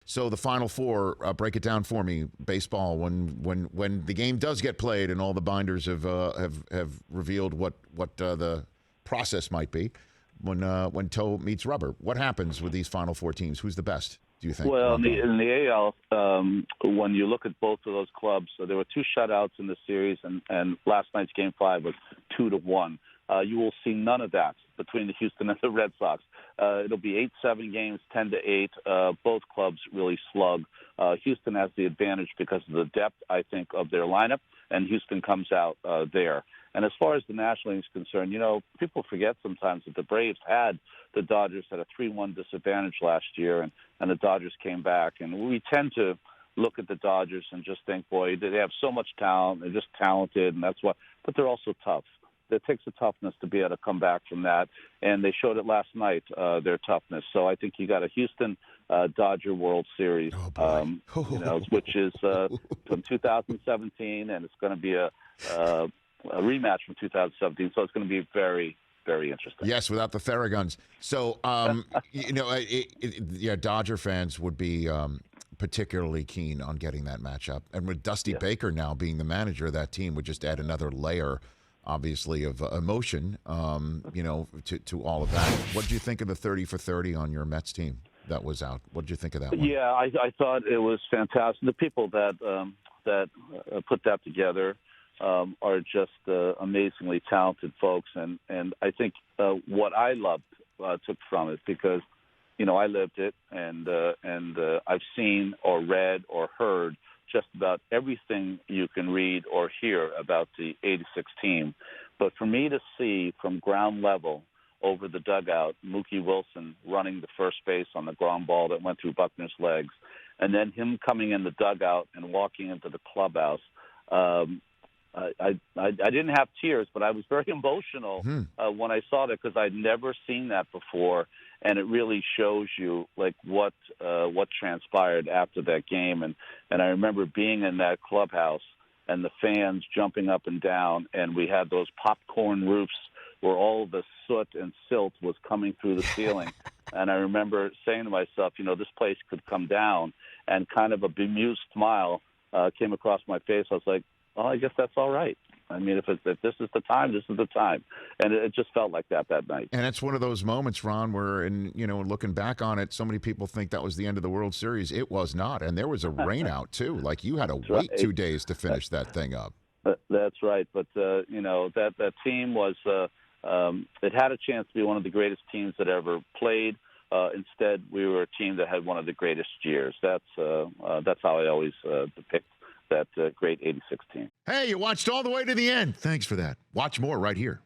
So the Final Four, break it down for me. Baseball, when the game does get played and all the binders have revealed what the process might be, when toe meets rubber, what happens with these Final Four teams? Who's the best, do you think? Well, in the AL, when you look at both of those clubs, so there were 2 shutouts in the series, and last night's Game 5 was 2-1. You will see none of that between the Houston and the Red Sox. It'll be 8-7 games, 10-8. Both clubs really slug. Houston has the advantage because of the depth, I think, of their lineup, and Houston comes out there. And as far as the National League is concerned, people forget sometimes that the Braves had the Dodgers at a 3-1 disadvantage last year, and the Dodgers came back. And we tend to look at the Dodgers and just think, boy, they have so much talent. They're just talented, and that's why. But they're also tough. It takes a toughness to be able to come back from that, and they showed it last night, their toughness. So I think you got a Houston Dodger World Series, which is from 2017, and it's going to be a rematch from 2017. So it's going to be very, very interesting. Yes, without the Theraguns. So, Dodger fans would be particularly keen on getting that matchup. And with Dusty Baker now being the manager of that team would just add another layer, obviously, of emotion, to all of that. What did you think of the 30 for 30 on your Mets team that was out? What did you think of that one? Yeah, I thought it was fantastic. The people that put that together are just amazingly talented folks, and I think what I loved took from it because I lived it, and I've seen or read or heard just about everything you can read or hear about the 86 team. But for me to see from ground level over the dugout, Mookie Wilson running the first base on the ground ball that went through Buckner's legs, and then him coming in the dugout and walking into the clubhouse, I didn't have tears, but I was very emotional when I saw that because I'd never seen that before. And it really shows you like what transpired after that game. And I remember being in that clubhouse and the fans jumping up and down, and we had those popcorn roofs where all the soot and silt was coming through the ceiling. And I remember saying to myself, this place could come down, and kind of a bemused smile came across my face. I was like, well, I guess that's all right. I mean, if this is the time, this is the time. And it just felt like that night. And it's one of those moments, Ron, where, looking back on it, so many people think that was the end of the World Series. It was not. And there was a rain out, too. Like, you had to wait 2 days to finish that thing up. That's right. But, that team was it had a chance to be one of the greatest teams that ever played. Instead, we were a team that had one of the greatest years. That's how I always depict that great 86 team. Hey, you watched all the way to the end. Thanks for that. Watch more right here.